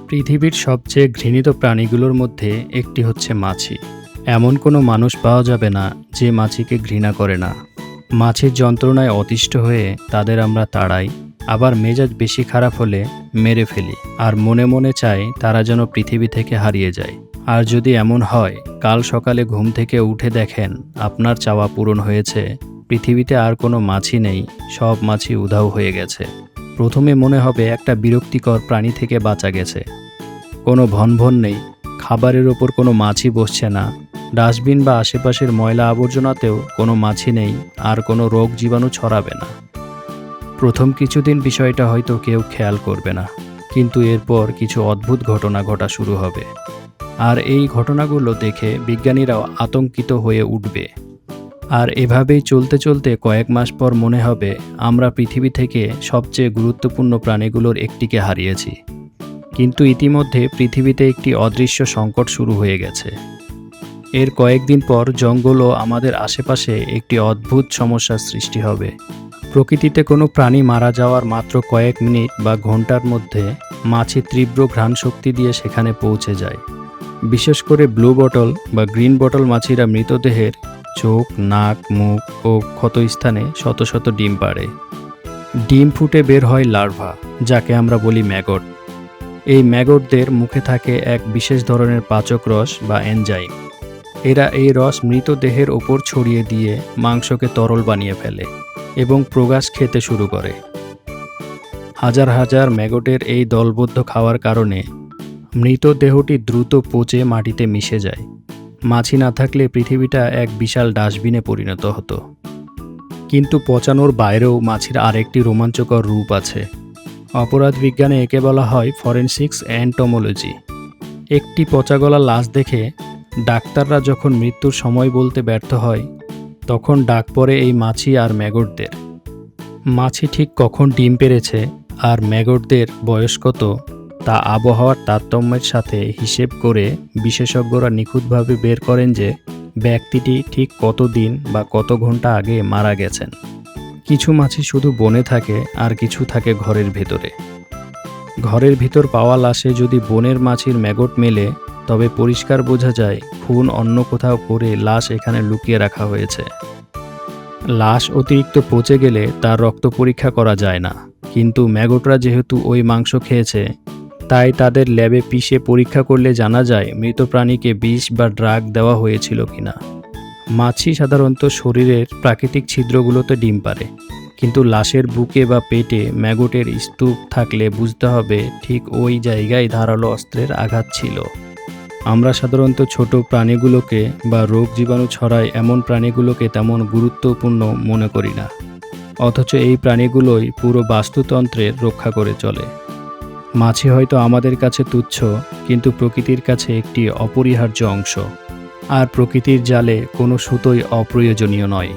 পৃথিবীর সবচেয়ে ঘৃণিত প্রাণীগুলোর মধ্যে একটি হচ্ছে মাছি। এমন কোনো মানুষ পাওয়া যাবে না যে মাছিকে ঘৃণা করে না। মাছির যন্ত্রণায় অতিষ্ঠ হয়ে তাদের আমরা তাড়াই, আবার মেজাজ বেশি খারাপ হলে মেরে ফেলি, আর মনে মনে চাই তারা যেন পৃথিবী থেকে হারিয়ে যায়। আর যদি এমন হয় কাল সকালে ঘুম থেকে উঠে দেখেন আপনার চাওয়া পূরণ হয়েছে, পৃথিবীতে আর কোনো মাছি নেই, সব মাছি উধাও হয়ে গেছে, প্রথমে মনে হবে একটা বিরক্তিকর প্রাণী থেকে বাঁচা গেছে। কোনো ভনভন নেই, খাবারের ওপর কোনো মাছি বসছে না, ডাস্টবিন বা আশেপাশের ময়লা আবর্জনাতেও কোনো মাছি নেই, আর কোনো রোগ জীবাণু ছড়াবে না। প্রথম কিছুদিন বিষয়টা হয়তো কেউ খেয়াল করবে না, কিন্তু এরপর কিছু অদ্ভুত ঘটনা ঘটা শুরু হবে, আর এই ঘটনাগুলো দেখে বিজ্ঞানীরাও আতঙ্কিত হয়ে উঠবে। আর এভাবেই চলতে চলতে কয়েক মাস পর মনে হবে আমরা পৃথিবী থেকে সবচেয়ে গুরুত্বপূর্ণ প্রাণীগুলোর একটিকে হারিয়েছি। কিন্তু ইতিমধ্যে পৃথিবীতে একটি অদৃশ্য সংকট শুরু হয়ে গেছে। এর কয়েকদিন পর জঙ্গল ও আমাদের আশেপাশে একটি অদ্ভুত সমস্যার সৃষ্টি হবে। প্রকৃতিতে কোনো প্রাণী মারা যাওয়ার মাত্র কয়েক মিনিট বা ঘন্টার মধ্যে মাছি তীব্র ঘ্রাণশক্তি দিয়ে সেখানে পৌঁছে যায়। বিশেষ করে ব্লু বটল বা গ্রিন বটল মাছিরা মৃতদেহের চোখ, নাক, মুখ ও ক্ষতস্থানে শত শত ডিম পাড়ে। ডিম ফুটে বের হয় লার্ভা, যাকে আমরা বলি ম্যাগট। এই ম্যাগটদের মুখে থাকে এক বিশেষ ধরনের পাচক রস বা এনজাইম। এরা এই রস মৃতদেহের ওপর ছড়িয়ে দিয়ে মাংসকে তরল বানিয়ে ফেলে এবং প্রগাস খেতে শুরু করে। হাজার হাজার ম্যাগটের এই দলবদ্ধ খাওয়ার কারণে মৃতদেহটি দ্রুত পচে মাটিতে মিশে যায়। মাছি না থাকলে পৃথিবীটা এক বিশাল ডাস্টবিনে পরিণত হতো। কিন্তু পচানোর বাইরেও মাছির আরেকটি রোমাঞ্চকর রূপ আছে। অপরাধ বিজ্ঞানে একে বলা হয় ফরেনসিক্স এন্টোমোলজি। একটি পচাগলা লাশ দেখে ডাক্তাররা যখন মৃত্যুর সময় বলতে ব্যর্থ হয়, তখন ডাক পড়ে এই মাছি আর ম্যাগটদের। মাছি ঠিক কখন ডিম পেড়েছে আর ম্যাগটদের বয়স কত তা আবহাওয়ার তারতম্যের সাথে হিসেব করে বিশেষজ্ঞরা নিখুঁতভাবে বের করেন যে ব্যক্তিটি ঠিক কত দিন বা কত ঘন্টা আগে মারা গেছেন। কিছু মাছি শুধু বনে থাকে আর কিছু থাকে ঘরের ভেতরে। ঘরের ভিতর পাওয়া লাশে যদি বনের মাছির ম্যাগট মেলে, তবে পরিষ্কার বোঝা যায় খুন অন্য কোথাও করে লাশ এখানে লুকিয়ে রাখা হয়েছে। লাশ অতিরিক্ত পচে গেলে তার রক্ত পরীক্ষা করা যায় না, কিন্তু ম্যাগটরা যেহেতু ওই মাংস খেয়েছে, তাই তাদের ল্যাবে পিষে পরীক্ষা করলে জানা যায় মৃত প্রাণীকে বিষ বা ড্রাগ দেওয়া হয়েছিল কিনা। মাছি সাধারণত শরীরের প্রাকৃতিক ছিদ্রগুলোতে ডিম পাড়ে, কিন্তু লাশের বুকে বা পেটে ম্যাগটের স্তূপ থাকলে বুঝতে হবে ঠিক ওই জায়গায় ধারালো অস্ত্রের আঘাত ছিল। আমরা সাধারণত ছোট প্রাণীগুলোকে বা রোগ জীবাণু ছড়ায় এমন প্রাণীগুলোকে তেমন গুরুত্বপূর্ণ মনে করি না, অথচ এই প্রাণীগুলোই পুরো বাস্তুতন্ত্রের রক্ষা করে চলে। মাছি হয়তো আমাদের কাছে তুচ্ছ, কিন্তু প্রকৃতির কাছে একটি অপরিহার্য অংশ, আর প্রকৃতির জালে কোনো সুতোই অপ্রয়োজনীয় নয়।